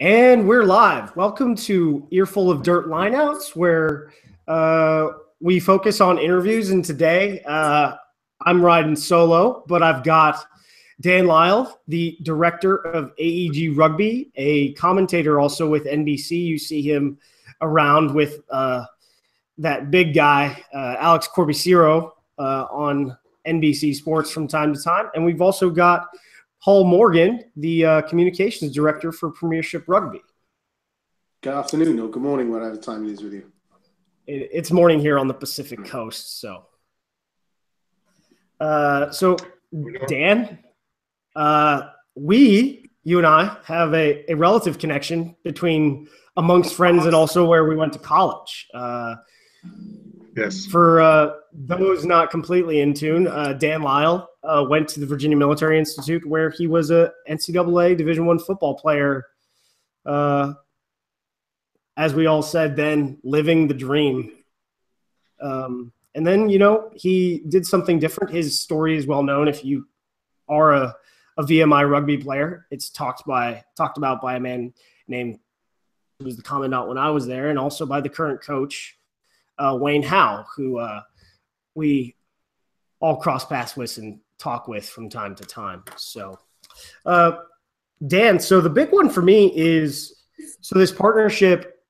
And we're live. Welcome to Earful of Dirt Lineouts, where we focus on interviews. And today I'm riding solo, but I've got Dan Lyle, the director of EOD Rugby, a commentator also with NBC. You see him around with that big guy, Alex Corbisiero, on NBC Sports from time to time. And we've also got Paul Morgan, the communications director for Premiership Rugby. Good afternoon or good morning, whatever time it is with you. It's morning here on the Pacific Coast. So Dan, you and I have a relative connection between amongst friends and also where we went to college. Yes. For those not completely in tune, Dan Lyle went to the Virginia Military Institute, where he was a NCAA Division I football player. As we all said then, living the dream. And then, he did something different. His story is well known. If you are a VMI rugby player, it's talked about by a man named, who was the commandant when I was there, and also by the current coach, Wayne Howe, who we all cross paths with and talk with from time to time. So, Dan, so the big one for me is, this partnership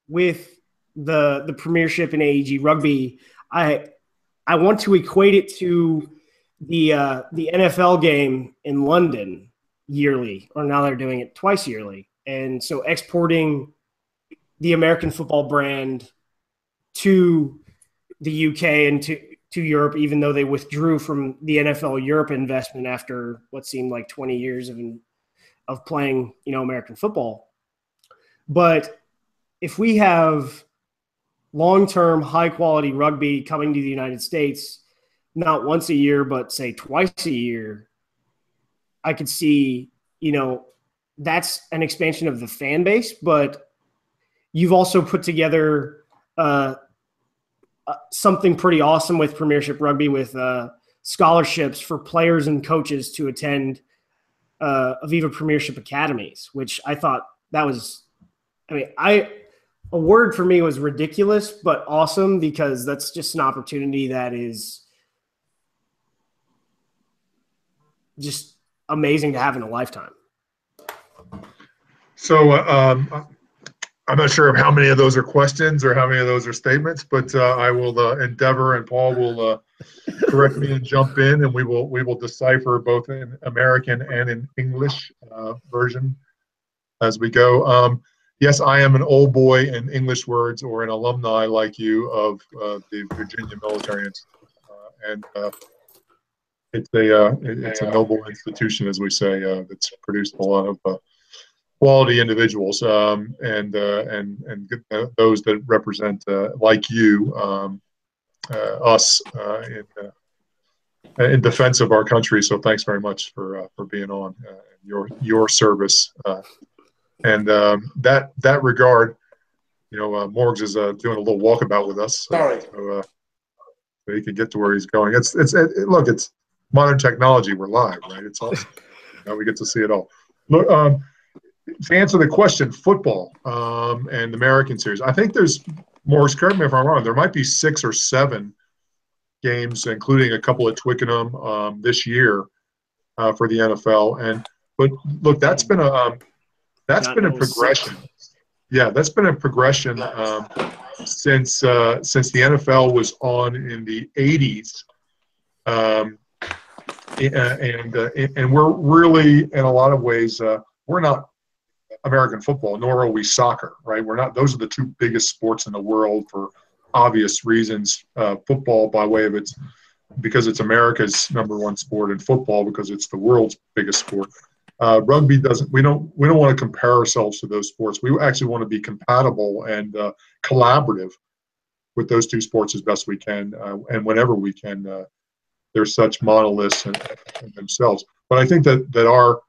with the Premiership and EOD Rugby, I want to equate it to the NFL game in London yearly, or now they're doing it twice yearly. And so exporting the American football brand to the UK and to Europe, even though they withdrew from the NFL Europe investment after what seemed like 20 years of playing, American football. But if we have long-term, high-quality rugby coming to the United States, not once a year, but say twice a year, I could see, that's an expansion of the fan base. But you've also put together something pretty awesome with Premiership Rugby, with scholarships for players and coaches to attend Aviva Premiership Academies, which I thought that was, a word for me was ridiculous, but awesome, because that's just an opportunity that is just amazing to have in a lifetime. So I'm not sure of how many of those are questions or how many of those are statements, but I will endeavor, and Paul will correct me and jump in, and we will decipher both in American and in English version as we go. Yes, I am an old boy in English words, or an alumni like you of the Virginia Military Institute, and it's a noble institution, as we say, that's produced a lot of quality individuals, and those that represent, like you, us in defense of our country. So thanks very much for being on, your service, and that regard. Morgs is doing a little walkabout with us, so he can get to where he's going. Look, it's modern technology. We're live, right? It's awesome. We get to see it all. Look, to answer the question, football and the American series, I think there's, Morris, correct me if I'm wrong, there might be 6 or 7 games, including a couple at Twickenham this year for the NFL. But look, that's been a progression. Yeah, that's been a progression since the NFL was on in the 80s. And we're really, in a lot of ways, we're not American football, nor are we soccer, right? We're not. Those are the 2 biggest sports in the world for obvious reasons. Football, by way of because it's America's #1 sport, and football because it's the world's biggest sport. Rugby doesn't. We don't want to compare ourselves to those sports. We actually want to be compatible and collaborative with those 2 sports as best we can, and whenever we can. They're such monoliths in themselves. But I think that our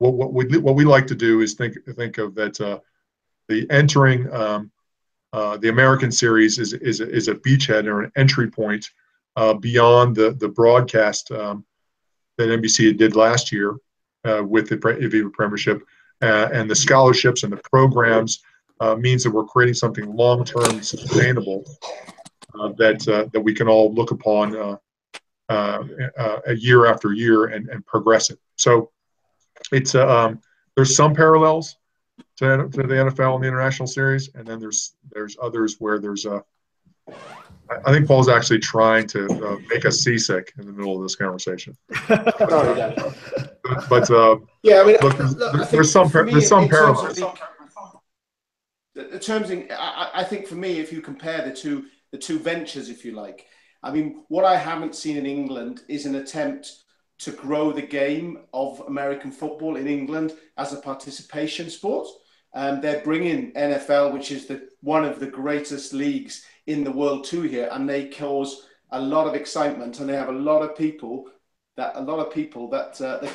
what we like to do is think of that the entering the American series is a beachhead or an entry point beyond the broadcast that NBC did last year with the Aviva Premiership, and the scholarships and the programs means that we're creating something long-term sustainable that we can all look upon year after year and progress it. So it's there's some parallels to the NFL and the international series, and then there's others where there's I think Paul's actually trying to make us seasick in the middle of this conversation. But yeah, I mean, look, there's some parallels. I think for me, if you compare the two ventures, if you like, I mean, what I haven't seen in England is an attempt to grow the game of American football in England as a participation sport. They're bringing NFL, which is one of the greatest leagues in the world, to here, and they cause a lot of excitement, and they have a lot of people that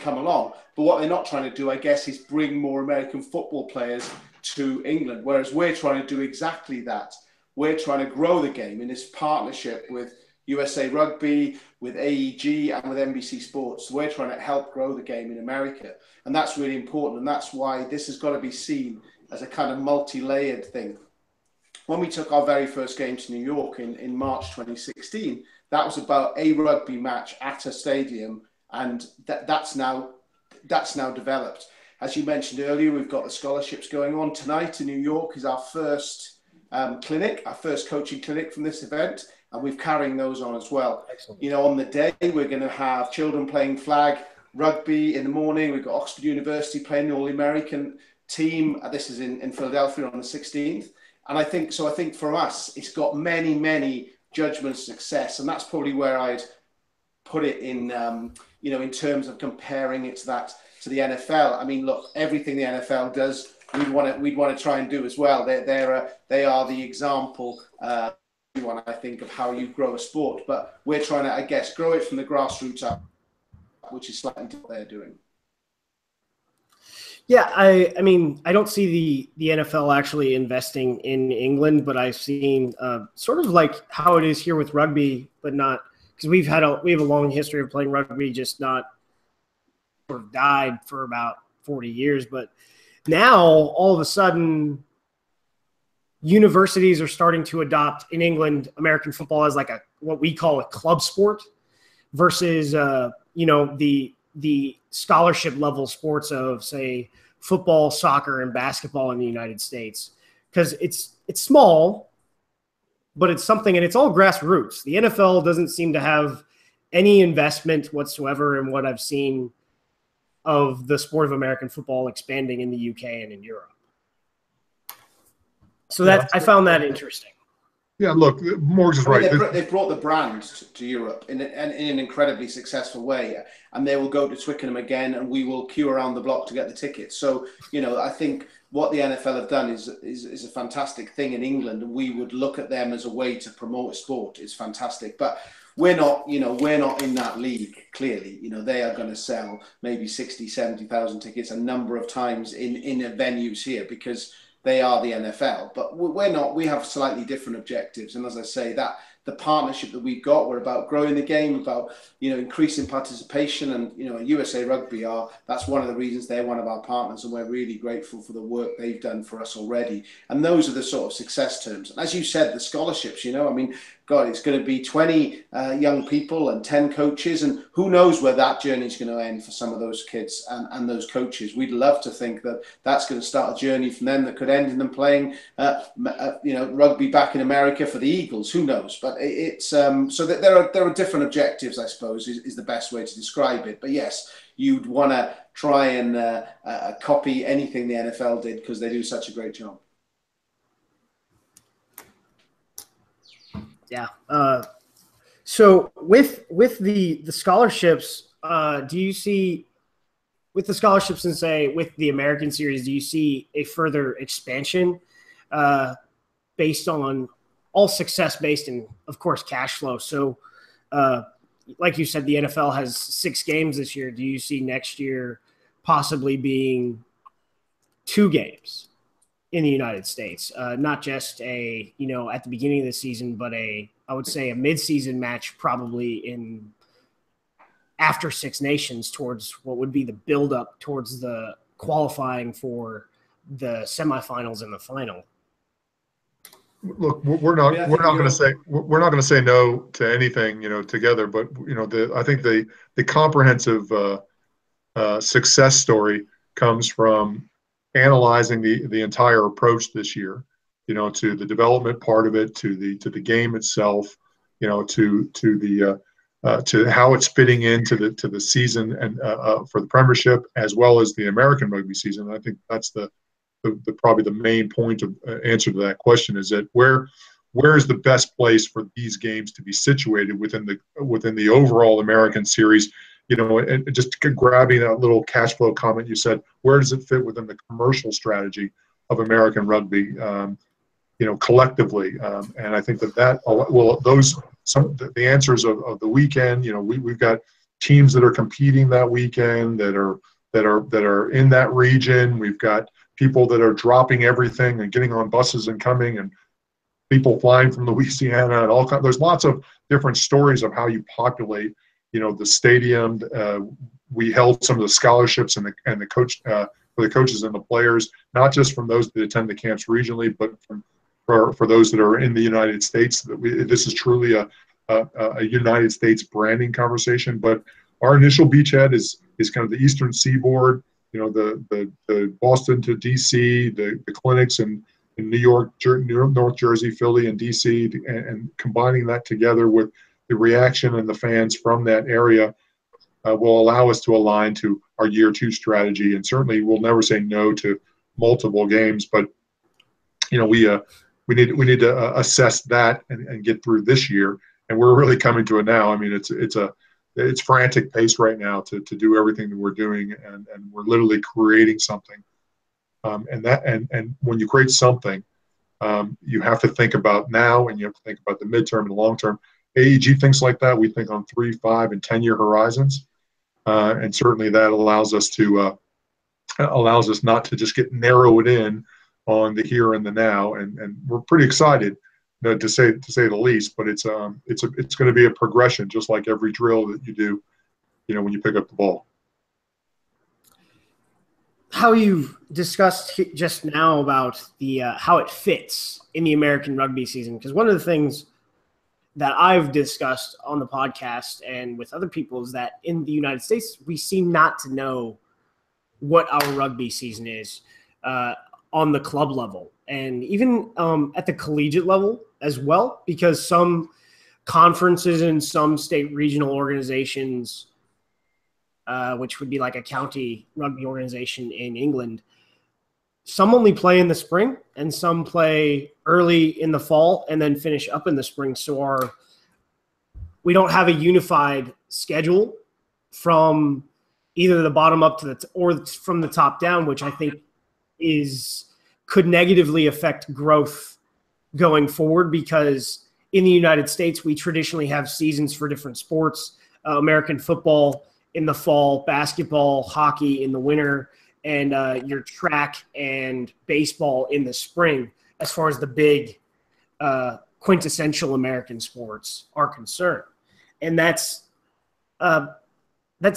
come along. But what they're not trying to do, I guess, is bring more American football players to England, whereas we're trying to do exactly that. We're trying to grow the game in this partnership with USA Rugby, with AEG, and with NBC Sports. We're trying to help grow the game in America, and that's really important, and that's why this has got to be seen as a kind of multi-layered thing. When we took our very first game to New York in March 2016, that was about a rugby match at a stadium, and that's now developed. As you mentioned earlier, we've got the scholarships going on. Tonight in New York is our first clinic, our first coaching clinic from this event, and we're carrying those on as well. Excellent. You know, on the day, we're going to have children playing flag rugby in the morning. We've got Oxford University playing the All-American team. This is in Philadelphia on the 16th. And I think for us, it's got many, many judgments of success. And that's probably where I'd put it in, in terms of comparing it to the NFL. I mean, look, everything the NFL does, we'd want to try and do as well. They are the example, I think, of how you grow a sport. But we're trying to, I guess, grow it from the grassroots up, which is slightly what they're doing. Yeah, I mean, I don't see the NFL actually investing in England, but I've seen sort of like how it is here with rugby, but not because we have a long history of playing rugby, just not sort of died for about 40 years. But now all of a sudden, universities are starting to adopt in England American football as like what we call a club sport versus the scholarship level sports of, say, football, soccer, and basketball in the United States, because it's small, but it's something, and it's all grassroots. The NFL doesn't seem to have any investment whatsoever in what I've seen of the sport of American football expanding in the UK and in Europe. So I found that interesting. Yeah, look, Morgs is right. They've brought the brand to Europe in an incredibly successful way, and they will go to Twickenham again, and we will queue around the block to get the tickets. So, I think what the NFL have done is a fantastic thing in England, and we would look at them as a way to promote a sport. It's fantastic, but we're not in that league. Clearly, they are going to sell maybe 60, 70,000 tickets a number of times in venues here because they are the NFL, but we're not. We have slightly different objectives. And as I say, that the partnership that we've got, we're about growing the game, about, increasing participation, and, USA Rugby that's one of the reasons they're one of our partners. And we're really grateful for the work they've done for us already. And those are the sort of success terms. And as you said, the scholarships, God, it's going to be 20 young people and 10 coaches, and who knows where that journey is going to end for some of those kids and those coaches. We'd love to think that that's going to start a journey from them that could end in them playing, rugby back in America for the Eagles. Who knows? But it's so that there are different objectives, I suppose, is the best way to describe it. But yes, you'd want to try and copy anything the NFL did because they do such a great job. Yeah. So with the scholarships, do you see with the scholarships and say with the American series, do you see a further expansion based on all success based in, of course, cash flow? So like you said, the NFL has 6 games this year. Do you see next year possibly being 2 games in the United States, not just at the beginning of the season, but I would say a mid-season match after 6 Nations towards what would be the build-up towards the qualifying for the semifinals and the final. Look, we're not going to say no to anything, together. But I think the comprehensive success story comes from analyzing the entire approach this year, to the development part of it, to the game itself, to how it's fitting into the season and for the Premiership as well as the American rugby season. I think that's probably the main point of answer to that question, is that where is the best place for these games to be situated within the overall American series? And just grabbing that little cash flow comment you said, where does it fit within the commercial strategy of American rugby, collectively? And I think that the answers of the weekend, we've got teams that are competing that weekend that are in that region. We've got people that are dropping everything and getting on buses and coming, and people flying from Louisiana and all kinds. There's lots of different stories of how you populate, the stadium. We held some of the scholarships and the coach for the coaches and the players, not just from those that attend the camps regionally, but for those that are in the United States. This is truly a United States branding conversation. But our initial beachhead is kind of the Eastern Seaboard. The Boston to DC, the clinics in New York, North Jersey, Philly, and DC, and combining that together with the reaction and the fans from that area will allow us to align to our year 2 strategy. And certainly we'll never say no to multiple games, but we need to assess that and get through this year. And we're really coming to it now. I mean, it's frantic pace right now to do everything that we're doing, and we're literally creating something. And when you create something, you have to think about now, and you have to think about the midterm and the long term. AEG thinks like that. We think on 3, 5, and 10-year horizons, and certainly that allows us not to just narrow it in on the here and the now. And we're pretty excited, to say the least. But it's going to be a progression, just like every drill that you do, when you pick up the ball. How you discussed just now about the how it fits in the American rugby season, because one of the things that I've discussed on the podcast and with other people is that in the United States, we seem not to know what our rugby season is on the club level, and even at the collegiate level as well, because some conferences and some state regional organizations, which would be like a county rugby organization in England, some only play in the spring and some play early in the fall and then finish up in the spring. So we don't have a unified schedule from either the bottom up or from the top down, which I think could negatively affect growth going forward, because in the United States, we traditionally have seasons for different sports, American football in the fall, basketball, hockey in the winter, and your track and baseball in the spring, as far as the big quintessential American sports are concerned. And that's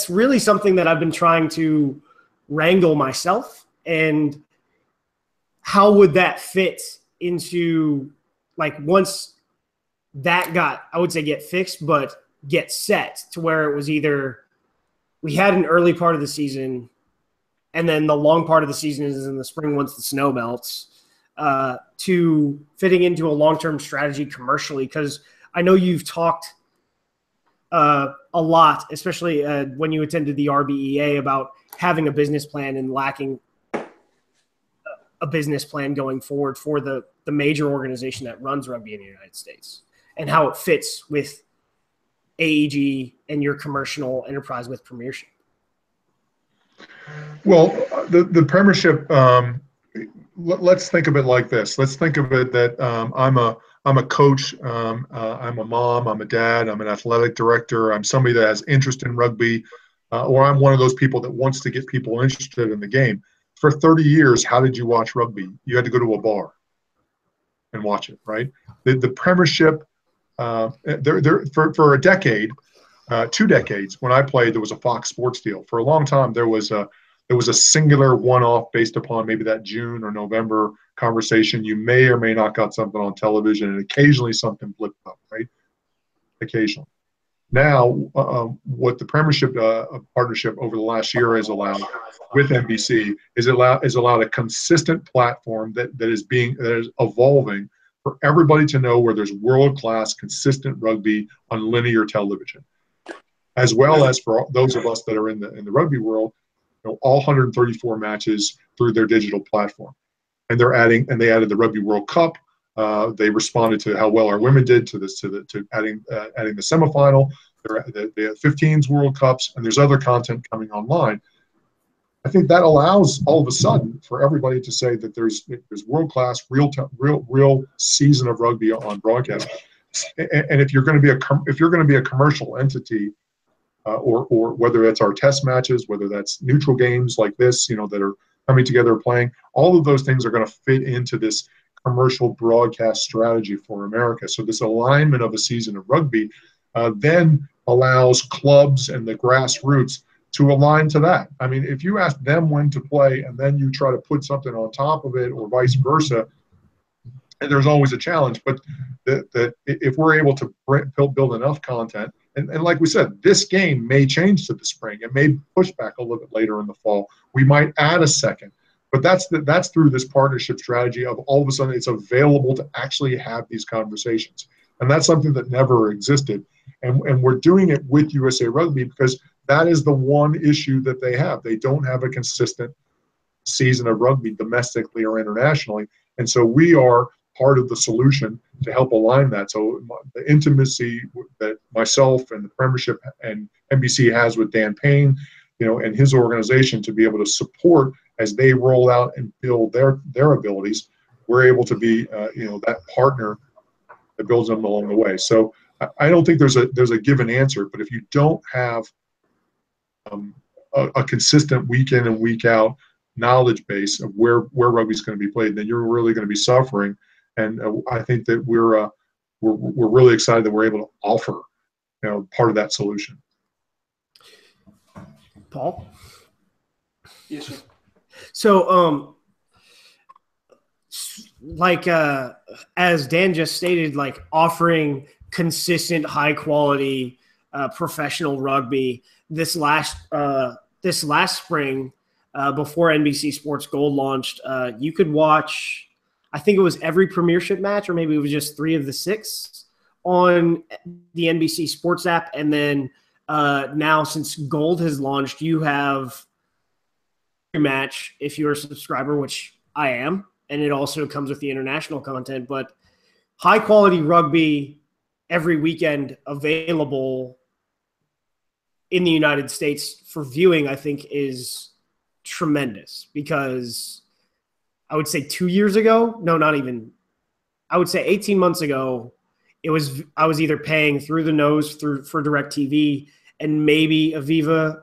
really something that I've been trying to wrangle myself. And how would that fit into, like, once that get fixed, but get set to where it was either we had an early part of the season and then the long part of the season is in the spring once the snow melts, to fitting into a long-term strategy commercially. Because I know you've talked a lot, especially when you attended the RBEA, about having a business plan and lacking a business plan going forward for the major organization that runs rugby in the United States, and how it fits with AEG and your commercial enterprise with Premiership. Well, the Premiership, let's think of it like this. Let's think of it that I'm a coach, I'm a mom, I'm a dad, I'm an athletic director, I'm somebody that has interest in rugby, or I'm one of those people that wants to get people interested in the game. For 30 years, how did you watch rugby? You had to go to a bar and watch it, right? The Premiership, for a decade, 2 decades, when I played, there was a Fox Sports deal. For a long time, there was it was a singular one-off based upon maybe that June or November conversation. You may or may not got something on television, and occasionally something blipped up, right? Occasionally. Now, what the Premiership partnership over the last year has allowed with NBC is allowed a consistent platform that is evolving for everybody to know where there's world-class, consistent rugby on linear television, as well as for those of us that are in the rugby world, all 134 matches through their digital platform. And they added the Rugby World Cup. They responded to how well our women did to adding the semifinal. They have 15s World Cups, and there's other content coming online. I think that allows all of a sudden for everybody to say that there's world-class, real season of rugby on broadcast. And if you're going to be a commercial entity, or whether that's our test matches, whether that's neutral games like this, that are coming together playing, all of those things are going to fit into this commercial broadcast strategy for America. So this alignment of a season of rugby then allows clubs and the grassroots to align to that. I mean, if you ask them when to play and then you try to put something on top of it or vice versa, and there's always a challenge, but that if we're able to build enough content, and like we said, this game may change to the spring. It may push back a little bit later in the fall. We might add a second, but that's through this partnership strategy of all of a sudden it's available to actually have these conversations. And that's something that never existed. And we're doing it with USA Rugby because that is the one issue that they have. They don't have a consistent season of rugby domestically or internationally. And so we are part of the solution to help align that. So the intimacy that myself and the Premiership and NBC has with Dan Payne, and his organization to be able to support as they roll out and build their abilities, we're able to be, that partner that builds them along the way. So I don't think there's a given answer, but if you don't have a consistent week in and week out knowledge base of where rugby is going to be played, then you're really going to be suffering. And I think that we're really excited that we're able to offer, part of that solution. Paul? Yes, sir. So, as Dan just stated, offering consistent, high quality, professional rugby this last spring, before NBC Sports Gold launched, you could watch, I think it was every Premiership match, or maybe it was just 3 of the 6 on the NBC Sports app. And then now, since Gold has launched, you have every match if you're a subscriber, which I am, and it also comes with the international content. But high quality rugby every weekend available in the United States for viewing, I think, is tremendous, because I would say 2 years ago, no, not even, I would say 18 months ago, I was either paying through the nose for DirecTV, and maybe Aviva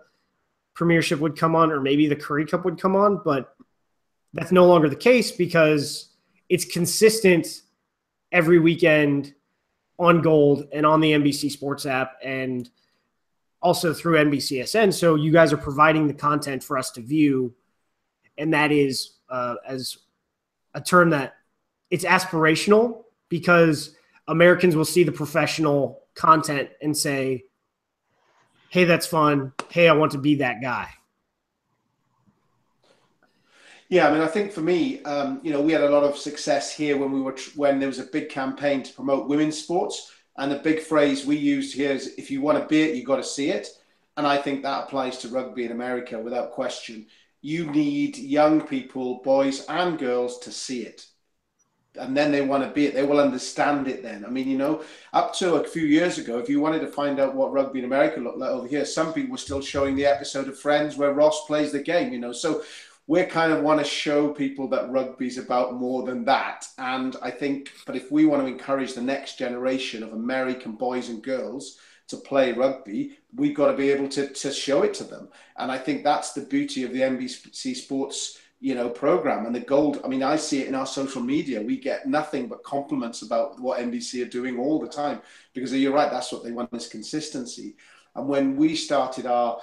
Premiership would come on, or maybe the Curry Cup would come on, but that's no longer the case because it's consistent every weekend on Gold and on the NBC Sports app, and also through NBCSN. So you guys are providing the content for us to view, and that is, as a term that it's aspirational, because Americans will see the professional content and say, hey, that's fun. Hey, I want to be that guy. Yeah, I mean, I think for me, we had a lot of success here when there was a big campaign to promote women's sports. And the big phrase we used here is, if you want to be it, you got to see it. And I think that applies to rugby in America without question. You need young people, boys and girls, to see it. And then they want to be it. They will understand it then. I mean, up to a few years ago, if you wanted to find out what rugby in America looked like over here, some people were still showing the episode of Friends where Ross plays the game, So we kind of want to show people that rugby's about more than that. And I think, but if we want to encourage the next generation of American boys and girls to play rugby, we've got to be able to show it to them. And I think that's the beauty of the NBC Sports, program. And the Gold, I mean, I see it in our social media. We get nothing but compliments about what NBC are doing all the time, because you're right, that's what they want, is consistency. And when we started our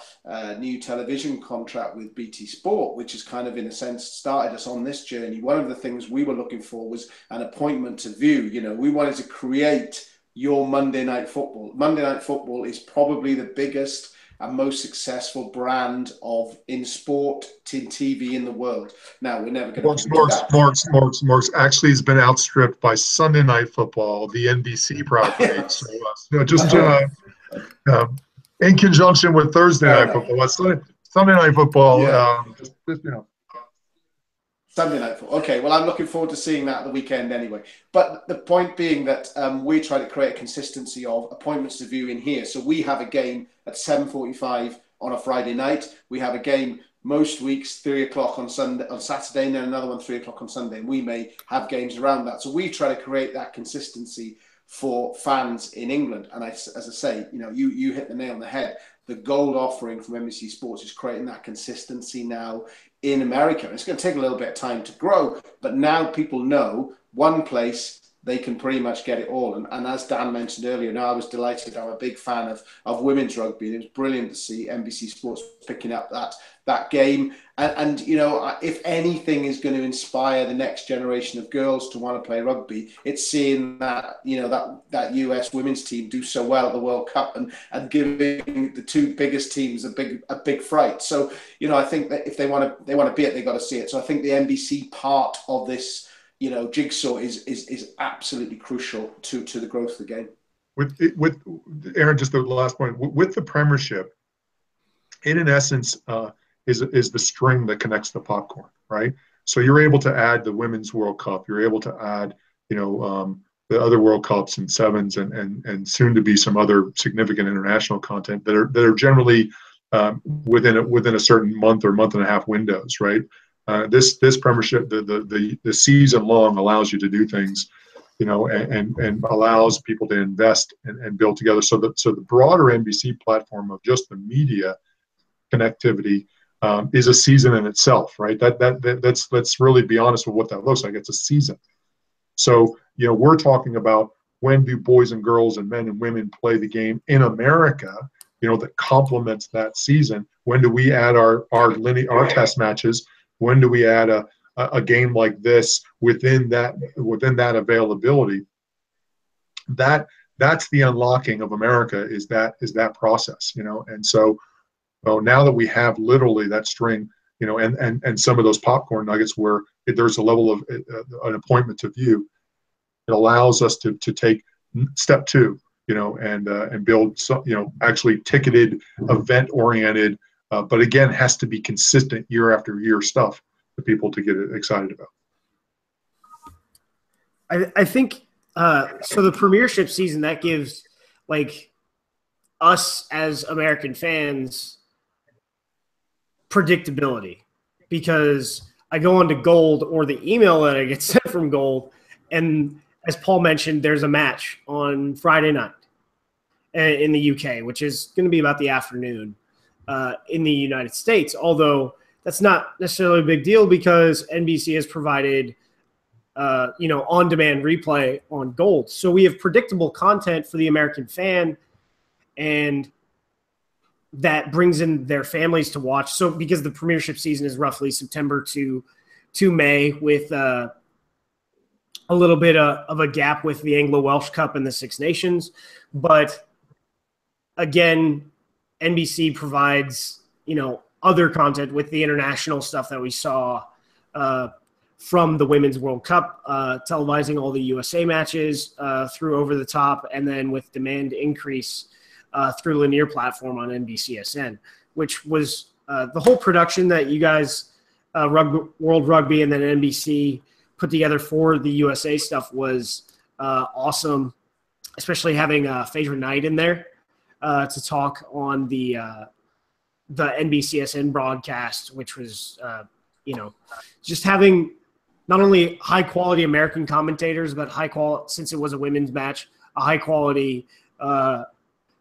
new television contract with BT Sport, which has kind of, in a sense, started us on this journey, one of the things we were looking for was an appointment to view. You know, we wanted to create your Monday Night Football. Monday Night Football is probably the biggest and most successful brand of in sport, in TV in the world. Now, we're never going to do that. Marks actually has been outstripped by Sunday Night Football, the NBC property. Yes. So just in conjunction with Thursday Night Football, Sunday Night Football, just, you know. Sunday Night Football. Okay, well, I'm looking forward to seeing that at the weekend anyway. But the point being that we try to create a consistency of appointments to view in here. So we have a game at 7:45 on a Friday night. We have a game most weeks 3 o'clock on Saturday, and then another one 3 o'clock on Sunday. And we may have games around that. So we try to create that consistency for fans in England. And as I say, you know, you hit the nail on the head. The gold offering from NBC Sports is creating that consistency now in America. It's going to take a little bit of time to grow, but now people know one place they can pretty much get it all. And as Dan mentioned earlier, now I was delighted. I'm a big fan of women's rugby, and it was brilliant to see NBC Sports picking up that game. And you know, if anything is going to inspire the next generation of girls to want to play rugby, it's seeing that, you know, that US women's team do so well at the World Cup and giving the two biggest teams a big fright. So, you know, I think that if they want to be it, they got to see it. So I think the NBC part of this, you know, jigsaw is absolutely crucial to the growth of the game. With Aaron, just the last point, with the Premiership, it in essence is the string that connects the popcorn, right? So you're able to add the Women's World Cup, you're able to add, you know, the other World Cups and sevens, and soon to be some other significant international content that are generally within a certain month or month and a half windows, right? This Premiership, the season long allows you to do things, you know, and allows people to invest and build together. So the broader NBC platform of just the media connectivity is a season in itself, right? Let's really be honest with what that looks like. It's a season. So, you know, we're talking about when do boys and girls and men and women play the game in America, you know, that complements that season. When do we add our test matches? When do we add a game like this within that availability? That's the unlocking of America, is that process, you know. And so now that we have literally that string, you know, and some of those popcorn nuggets where there's a level of an appointment to view, it allows us to take step two, you know, and build some, you know, actually ticketed, event oriented. But again, has to be consistent year after year stuff for people to get excited about. I think so. The Premiership season, that gives like us as American fans predictability, because I go on to Gold or the email that I get sent from Gold, and as Paul mentioned, there's a match on Friday night in the UK, which is going to be about the afternoon. In the United States, although that's not necessarily a big deal because NBC has provided, you know, on-demand replay on Gold. So we have predictable content for the American fan, and that brings in their families to watch. So because the Premiership season is roughly September to May, with a little bit of a gap with the Anglo-Welsh Cup and the Six Nations. But again, NBC provides, you know, other content with the international stuff that we saw from the Women's World Cup, televising all the USA matches through Over the Top, and then with demand increase through Linear platform on NBCSN, which was the whole production that you guys, World Rugby and then NBC put together for the USA stuff was awesome, especially having Phaedra Knight in there to talk on the NBCSN broadcast, which was, you know, just having not only high quality American commentators, but high quality, since it was a women's match, a high quality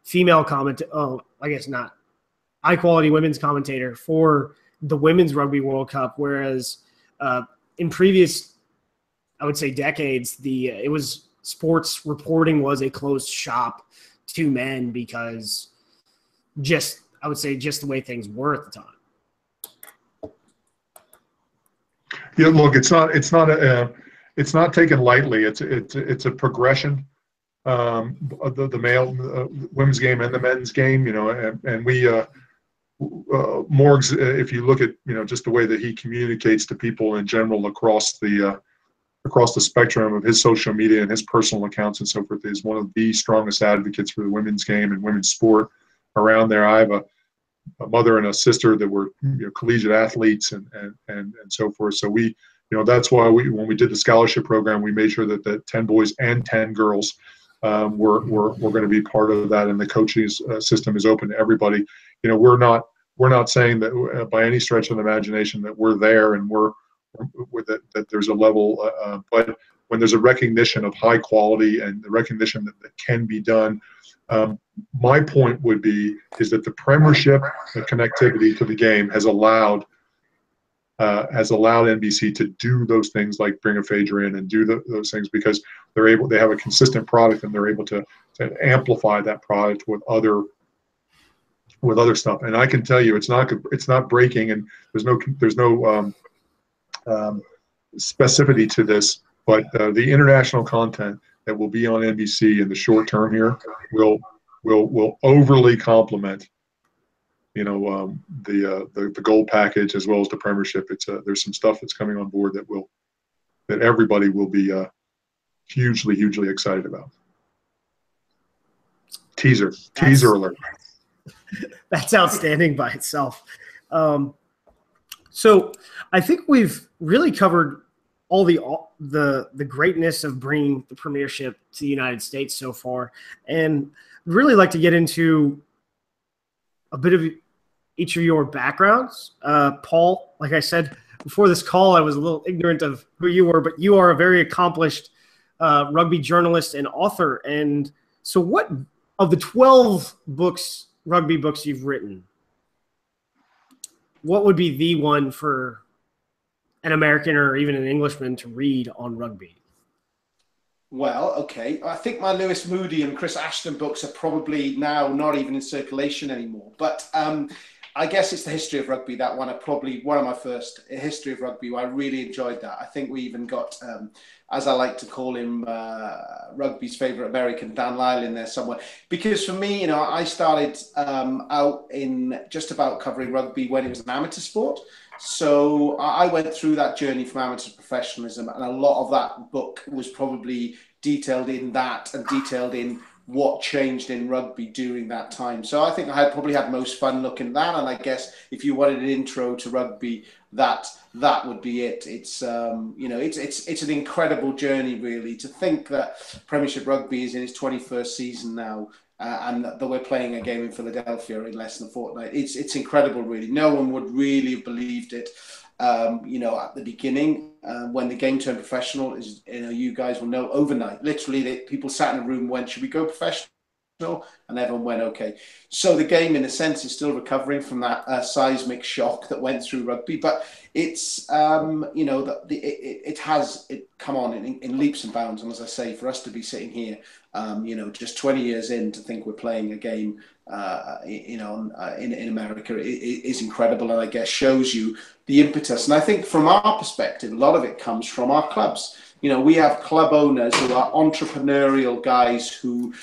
female commentator. Oh, I guess not. High quality women's commentator for the Women's Rugby World Cup. Whereas in previous, I would say decades, it was sports reporting was a closed shop to men because I would say just the way things were at the time. Yeah, look, it's not taken lightly. It's a progression. The male women's game and the men's game, and we Morgs, if you look at just the way that he communicates to people in general across the spectrum of his social media and his personal accounts and so forth, is one of the strongest advocates for the women's game and women's sport around there. I have a mother and a sister that were collegiate athletes and so forth. So we, that's why when we did the scholarship program, we made sure that the 10 boys and 10 girls were going to be part of that, and the coaching system is open to everybody. We're not saying that by any stretch of the imagination that we're there and that there's a level, but when there's a recognition of high quality and the recognition that can be done. My point would be is that the Premiership connectivity to the game has allowed NBC to do those things like bring a phager in and do those things because they have a consistent product and they're able to amplify that product with other stuff. And I can tell you, it's not breaking, and there's no specificity to this, but the international content that will be on NBC in the short term here will overly complement, the gold package as well as the Premiership. There's some stuff that's coming on board that everybody will be hugely excited about. Teaser alert. That's outstanding by itself. So I think we've really covered all the greatness of bringing the Premiership to the United States so far, and really like to get into a bit of each of your backgrounds. Paul, like I said before this call, I was a little ignorant of who you were, but you are a very accomplished rugby journalist and author. And so what of the 12 rugby books you've written, what would be the one for an American or even an Englishman to read on rugby? Well, okay. I think my Lewis Moody and Chris Ashton books are probably now not even in circulation anymore. But I guess it's the history of rugby. That one, one of my first history of rugby. I really enjoyed that. I think we even got, as I like to call him, rugby's favourite American, Dan Lyle, in there somewhere. Because for me, I started out in just about covering rugby when it was an amateur sport. So I went through that journey from amateur to professionalism, and a lot of that book was probably detailed in that and detailed in what changed in rugby during that time. So I think I probably had most fun looking at that, and I guess if you wanted an intro to rugby, that would be it. It's it's an incredible journey, really, to think that Premiership Rugby is in its 21st season now. And that we're playing a game in Philadelphia in less than a fortnight. It's incredible, really. No one would really have believed it, at the beginning when the game turned professional. Is you guys will know overnight. Literally, people sat in a room and went, "Should we go professional?" And everyone went, "Okay." So the game, in a sense, is still recovering from that seismic shock that went through rugby. But it's it has come on in leaps and bounds. And as I say, for us to be sitting here, just 20 years in, to think we're playing a game, in America is incredible, and I guess shows you the impetus. And I think from our perspective, a lot of it comes from our clubs. We have club owners who are entrepreneurial guys who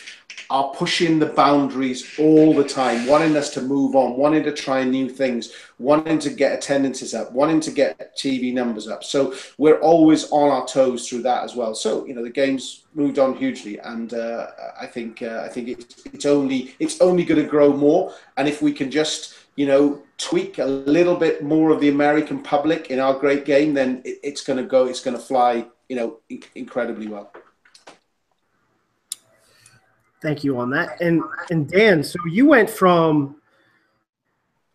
are pushing the boundaries all the time, wanting us to move on, wanting to try new things, wanting to get attendances up, wanting to get TV numbers up. So we're always on our toes through that as well. So the game's moved on hugely, and I think it's only going to grow more. And if we can just tweak a little bit more of the American public in our great game, then it's going to fly incredibly well. Thank you on that. And Dan, so you went from,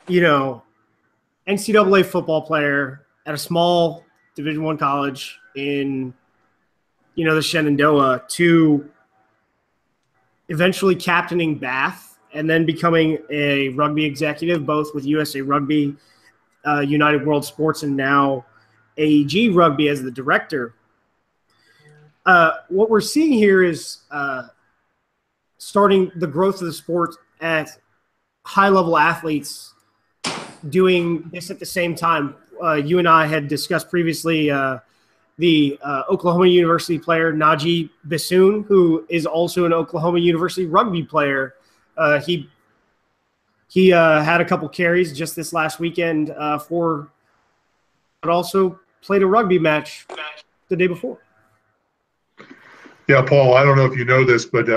NCAA football player at a small Division I college in, the Shenandoah, to eventually captaining Bath and then becoming a rugby executive, both with USA Rugby, United World Sports, and now AEG Rugby as the director. What we're seeing here is starting the growth of the sport at high-level athletes doing this at the same time. You and I had discussed previously the Oklahoma University player Najee Bassoon, who is also an Oklahoma University rugby player. He had a couple carries just this last weekend but also played a rugby match the day before. Yeah, Paul, I don't know if you know this, but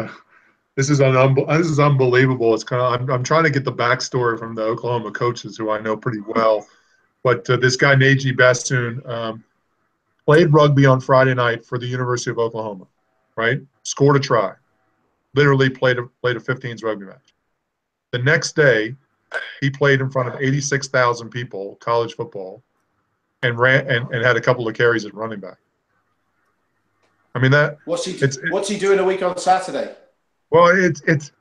this is unbelievable. It's kind of I'm trying to get the backstory from the Oklahoma coaches who I know pretty well. But this guy Najee Bassoon played rugby on Friday night for the University of Oklahoma, right? Scored a try. Literally played a 15s rugby match. The next day, he played in front of 86,000 people, college football, and ran and had a couple of carries at running back. I mean that. What's he doing a week on Saturday? Well, it's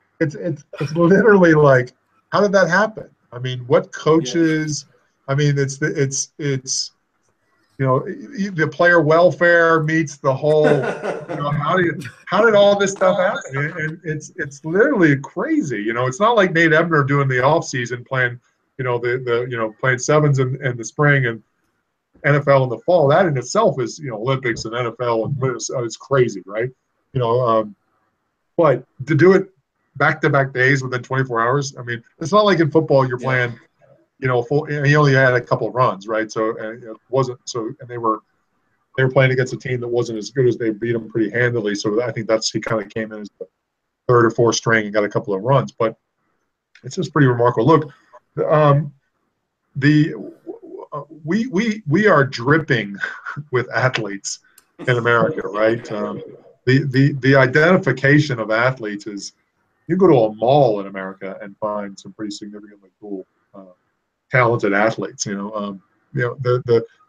literally like, how did that happen? I mean, what coaches? Yeah. I mean, it's the player welfare meets the whole. How did all this stuff happen? And it's literally crazy. It's not like Nate Ebner doing the off season playing, playing sevens in the spring and NFL in the fall. That in itself is Olympics and NFL and it's crazy, right? But to do it back-to-back days within 24 hours, I mean, it's not like in football you're playing, full. And he only had a couple of runs, right? So it wasn't so, and they were playing against a team that wasn't as good as they beat them pretty handily. So I think he kind of came in as the third or fourth string and got a couple of runs. But it's just pretty remarkable. Look, we are dripping with athletes in America, right? The identification of athletes is, you go to a mall in America and find some pretty significantly cool, talented athletes. The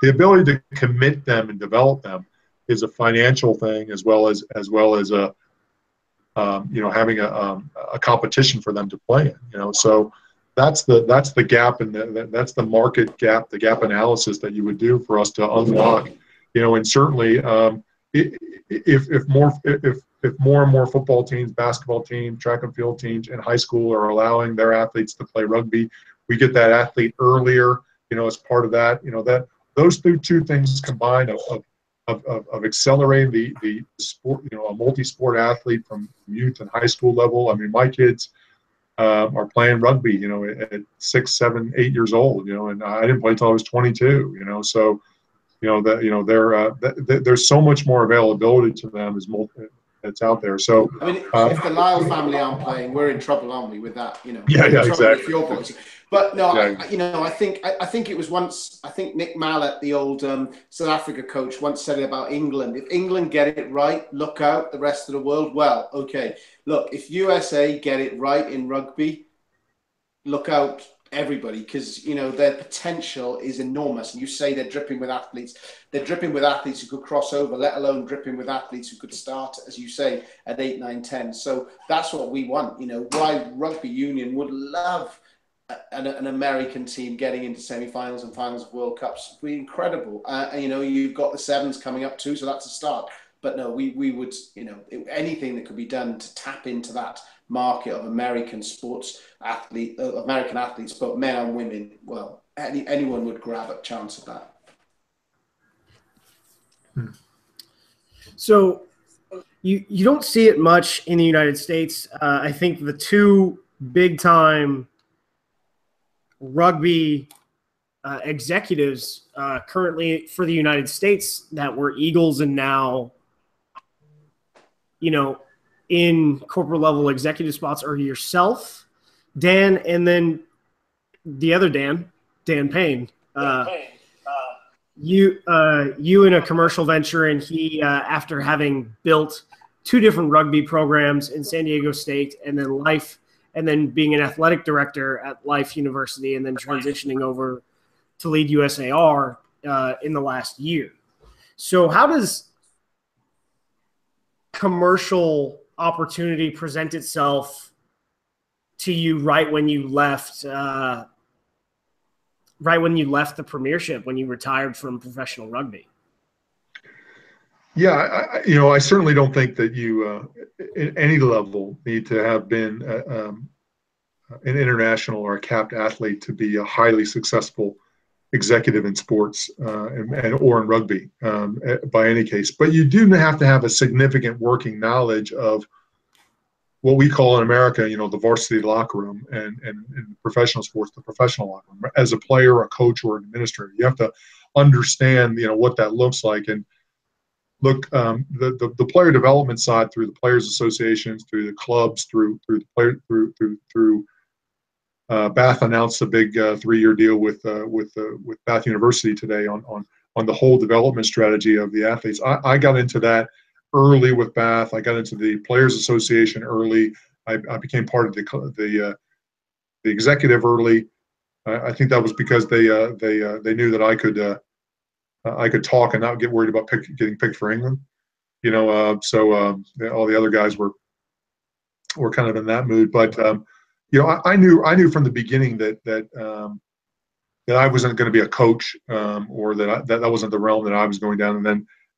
ability to commit them and develop them is a financial thing as well as a having a competition for them to play in. So that's the gap, and that's the market gap, the gap analysis that you would do for us to unlock. And certainly if more and more football teams, basketball teams, track and field teams in high school are allowing their athletes to play rugby, we get that athlete earlier, as part of that. That those two things combined of accelerating the sport, a multi-sport athlete from youth and high school level. I mean, my kids are playing rugby, at 6, 7, 8 years old, and I didn't play until I was 22, so. There's so much more availability to them that's out there. So I mean, if the Lyle family aren't playing, we're in trouble, aren't we? With that, Yeah, exactly. With your boys. But no, yeah. I think it was once. I think Nick Mallett, the old South Africa coach, once said it about England. If England get it right, look out. The rest of the world, well, okay. Look, if USA get it right in rugby, look out. Everybody, because their potential is enormous, and you say they're dripping with athletes. They're dripping with athletes who could cross over, let alone dripping with athletes who could start, as you say, at 8, 9, 10. So that's what we want. Why Rugby Union would love an American team getting into semi-finals and finals of World Cups. Would be incredible. You've got the sevens coming up too, so that's a start. But no, we would, anything that could be done to tap into that market of American American athletes, both men and women. Well, anyone would grab a chance of that. So you don't see it much in the United States. I think the two big time rugby executives currently for the United States that were Eagles and now, in corporate level executive spots are yourself, Dan, and then the other Dan Payne. You in a commercial venture, and he after having built 2 different rugby programs in San Diego State, and then Life, and then being an athletic director at Life University, and then transitioning over to lead USAR in the last year. So how does commercial opportunity present itself to you right when you left the Premiership, when you retired from professional rugby? Yeah, I certainly don't think that you at any level need to have been an international or a capped athlete to be a highly successful executive in sports or in rugby by any case. But you do have to have a significant working knowledge of what we call in America, the varsity locker room, and in professional sports, the professional locker room. As a player, a coach, or an administrator, you have to understand, what that looks like. And look, the player development side, through the players' associations, through the clubs, through Bath announced a big 3-year deal with Bath University today on the whole development strategy of the athletes. I got into that early with Bath. I got into the Players Association early. I became part of the executive early. I think that was because they knew that I could talk and not get worried about getting picked for England. So all the other guys were kind of in that mood. But I knew from the beginning that I wasn't going to be a coach, or that wasn't the realm that I was going down.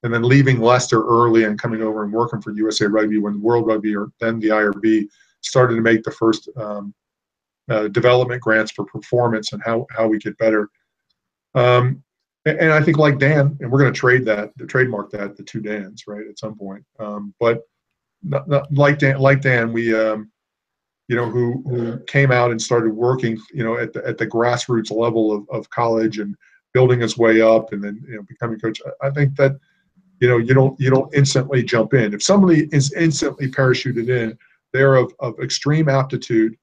And then leaving Leicester early and coming over and working for USA Rugby when World Rugby, or then the IRB, started to make the first development grants for performance and how we get better. And I think, like Dan, and we're going to trademark that, the two Dans, right, at some point. But like Dan, we who came out and started working, at the grassroots level of college and building his way up, and then becoming coach. I think that you don't instantly jump in. If somebody is instantly parachuted in, they're of extreme aptitude,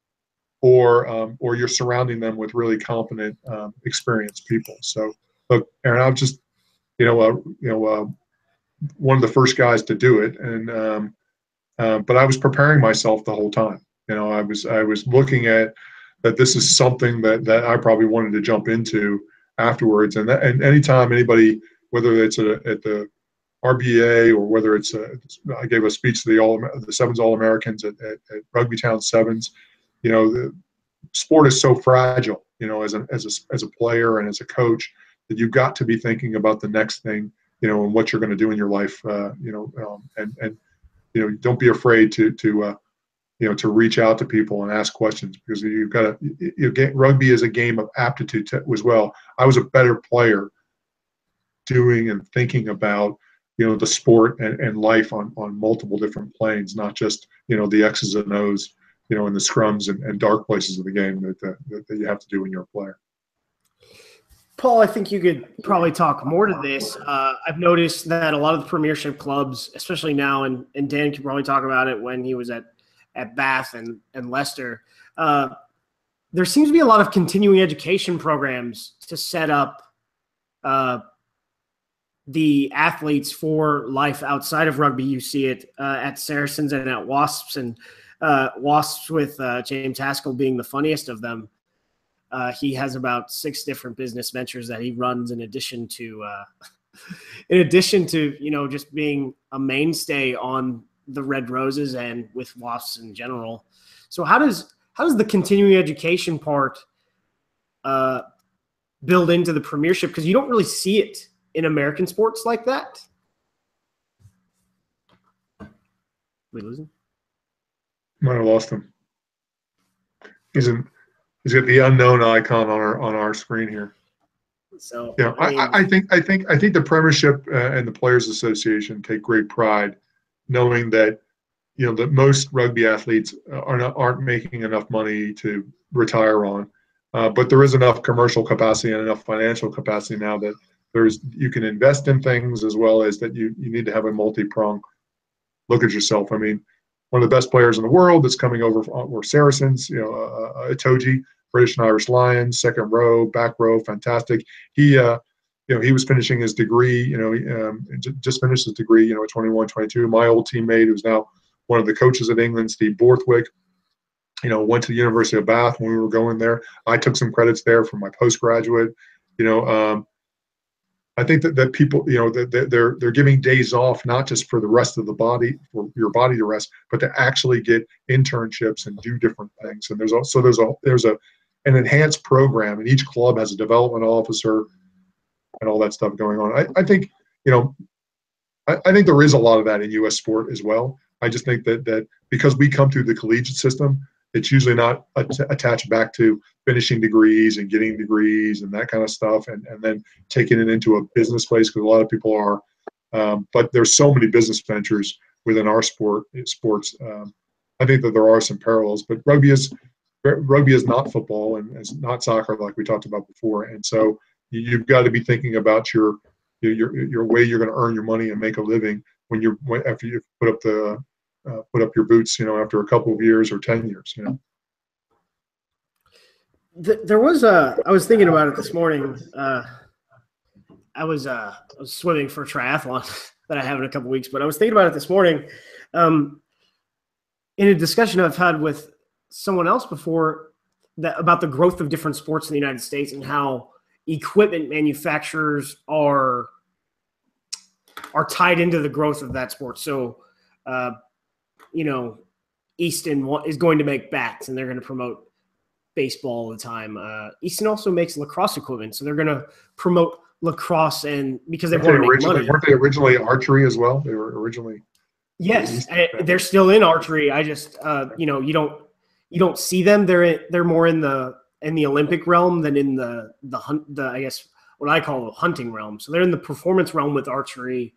or you're surrounding them with really competent, experienced people. So look, Aaron, I was just one of the first guys to do it, and but I was preparing myself the whole time. I was looking at that this is something that I probably wanted to jump into afterwards. And anytime anybody, whether it's at the RBA or whether it's I gave a speech to the Sevens All-Americans at Rugby Town Sevens. The sport is so fragile, as a player and as a coach, that you've got to be thinking about the next thing, and what you're going to do in your life, and don't be afraid to reach out to people and ask questions, because you've got to. Rugby is a game of aptitude as well. I was a better player doing and thinking about the sport and life on multiple different planes, not just the X's and O's, in the scrums and dark places of the game that you have to do when you're a player. Paul, I think you could probably talk more to this. I've noticed that a lot of the Premiership clubs, especially now, and Dan could probably talk about it when he was at Bath and Leicester, there seems to be a lot of continuing education programs to set up the athletes for life outside of rugby. You see it at Saracens and at Wasps, and Wasps with James Haskell being the funniest of them. He has about 6 different business ventures that he runs in addition to just being a mainstay on the Red Roses and with Wasps in general. So how does the continuing education part build into the Premiership? Because you don't really see it in American sports like that. We losing? Might have lost him. He's got the unknown icon on our screen here. So I think the Premiership and the Players Association take great pride knowing that that most rugby athletes aren't making enough money to retire on, but there is enough commercial capacity and enough financial capacity now that you can invest in things, as well as that you need to have a multi-prong look at yourself. I mean, one of the best players in the world that's coming over were Saracens, Itoje, British and Irish Lions, second row, back row, fantastic. He was finishing his degree, just finished his degree, at 21, 22. My old teammate, who's now one of the coaches at England, Steve Borthwick, went to the University of Bath when we were going there. I took some credits there for my postgraduate. I think that people, that they're giving days off, not just for the rest of the body, for your body to rest, but to actually get internships and do different things. And there's an enhanced program, and each club has a development officer and all that stuff going on. I think I think there is a lot of that in U.S. sport as well. I just think that because we come through the collegiate system, it's usually not attached back to finishing degrees and getting degrees and that kind of stuff, and then taking it into a business place, because a lot of people are. But there's so many business ventures within our sports. I think that there are some parallels, but rugby is not football and it's not soccer like we talked about before. And so you've got to be thinking about your way you're going to earn your money and make a living after you put up your boots, after a couple of years or 10 years, There was I was thinking about it this morning. I was swimming for a triathlon that I have in a couple of weeks, but I was thinking about it this morning. In a discussion I've had with someone else before about the growth of different sports in the United States and how equipment manufacturers are tied into the growth of that sport. So, Easton is going to make bats and they're going to promote baseball all the time. Easton also makes lacrosse equipment, so they're going to promote lacrosse, and because they want to make money. Weren't they originally archery as well? They were originally. Yes, they're still in archery. I just, you don't see them. They're more in the Olympic realm than in the I guess what I call the hunting realm. So they're in the performance realm with archery,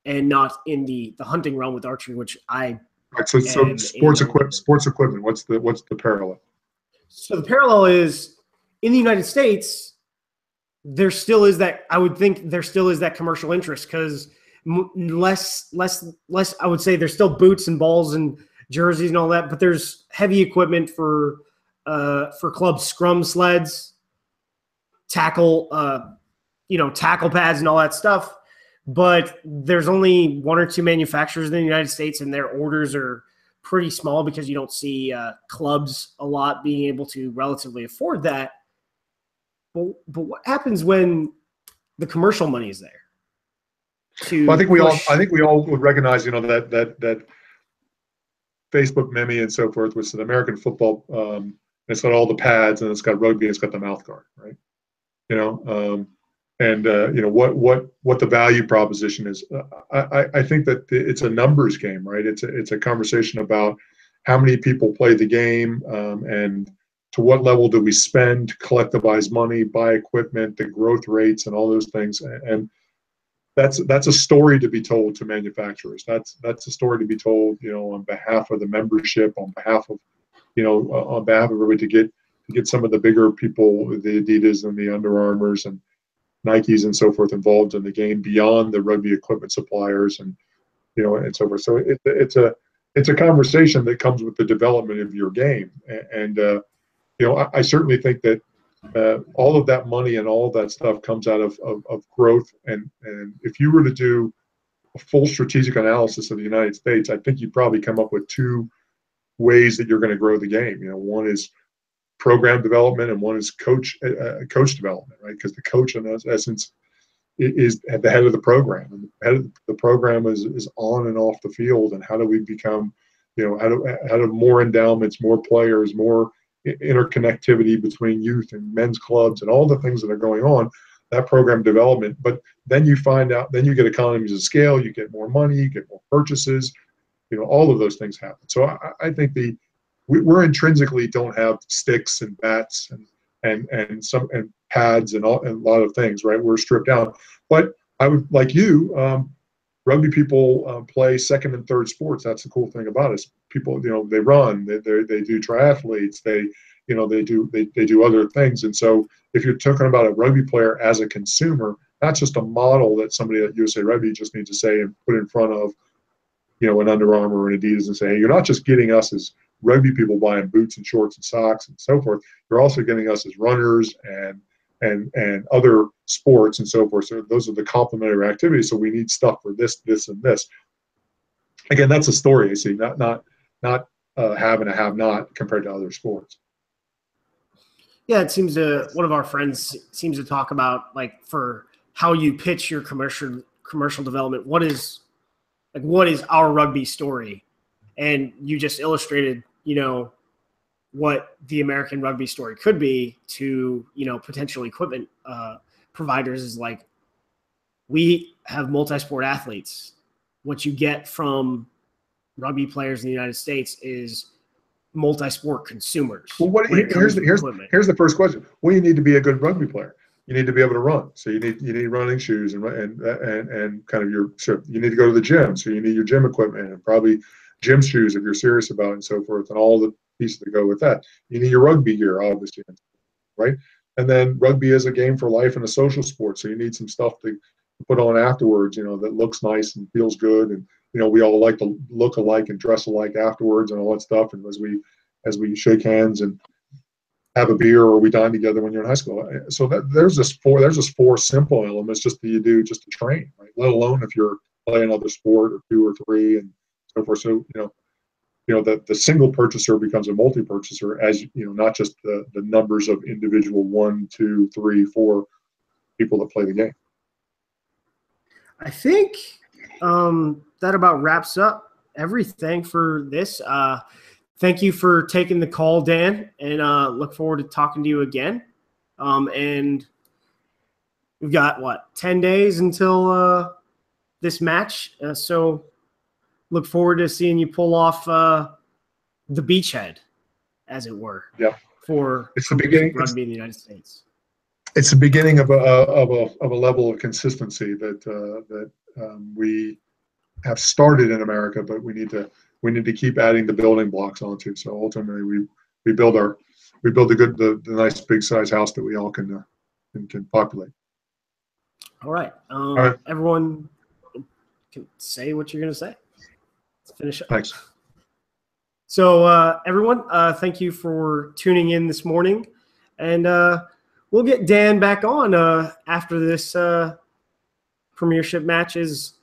and not in the hunting realm with archery, which I. Right. So sports equipment. What's the parallel? So the parallel is in the United States. There still is that. I would think there still is that commercial interest because. Less. I would say there's still boots and balls and jerseys and all that, but there's heavy equipment for club scrum sleds, tackle pads and all that stuff. But there's only one or two manufacturers in the United States, and their orders are pretty small because you don't see clubs a lot being able to relatively afford that. But what happens when the commercial money is there? Well, I think we all would recognize, that Facebook meme and so forth was an American football. It's got all the pads and it's got rugby. It's got the mouth guard, right? What the value proposition is. I think that it's a numbers game, right? It's a conversation about how many people play the game and to what level do we spend, collectivize money, buy equipment, the growth rates, and all those things, and that's a story to be told to manufacturers. That's a story to be told, on behalf of the membership, on behalf of everybody to get some of the bigger people, the Adidas and the Under Armours and Nikes and so forth involved in the game beyond the rugby equipment suppliers and and so forth. So it's a conversation that comes with the development of your game, and I certainly think that. All of that money and all of that stuff comes out of growth. And if you were to do a full strategic analysis of the United States, I think you'd probably come up with two ways that you're going to grow the game. One is program development and one is coach development, right? Because the coach, in essence, is at the head of the program. And the head of the program is on and off the field. And how do we become, how do more endowments, more players, more interconnectivity between youth and men's clubs and all the things that are going on, that program development. But then you find out, then you get economies of scale, you get more money, you get more purchases, all of those things happen. So I think we're intrinsically don't have sticks and bats and pads and a lot of things, right? We're stripped down. But I would, like you, rugby people play second and third sports. That's the cool thing about it. People, they run, they do triathletes, they do other things. And so if you're talking about a rugby player as a consumer, not just a model that somebody at USA Rugby just needs to say and put in front of, an Under Armour or an Adidas and say, hey, you're not just getting us as rugby people buying boots and shorts and socks and so forth. You're also getting us as runners and other sports and so forth. So those are the complementary activities. So we need stuff for this, and this. Again, that's a story, I see, not have and a have not compared to other sports. Yeah, it seems one of our friends seems to talk about, like, for how you pitch your commercial development. What is our rugby story? And you just illustrated, what the American rugby story could be to, potential equipment providers is like, we have multi-sport athletes. What you get from rugby players in the United States is multi-sport consumers. Well, here's the first question. What do you need to be a good rugby player? You need to be able to run. So you need running shoes and kind of you need to go to the gym. So you need your gym equipment and probably gym shoes if you're serious about it and so forth, and all the pieces that go with that. You need your rugby gear, obviously, right? And then rugby is a game for life and a social sport. So you need some stuff to put on afterwards, that looks nice and feels good. And, we all like to look alike and dress alike afterwards and all that stuff. And as we shake hands and have a beer or we dine together when you're in high school. So there's just four simple elements just that you do just to train, right? Let alone if you're playing another sport or two or three and so forth. So, the single purchaser becomes a multi-purchaser as, not just the numbers of individual 1, 2, 3, 4 people that play the game. I think that about wraps up everything for this. Thank you for taking the call, Dan, and look forward to talking to you again. And we've got, 10 days until this match. So look forward to seeing you pull off the beachhead, as it were, for it's the beginning rugby in the United States. It's the beginning of a level of consistency that we have started in America, but we need to keep adding the building blocks onto. So ultimately, we build the nice big size house that we all can populate. All right. Everyone can say what you're going to say. Let's finish up. Thanks. So everyone, thank you for tuning in this morning, and we'll get Dan back on after this Premiership match is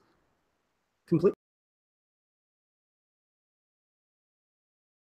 complete.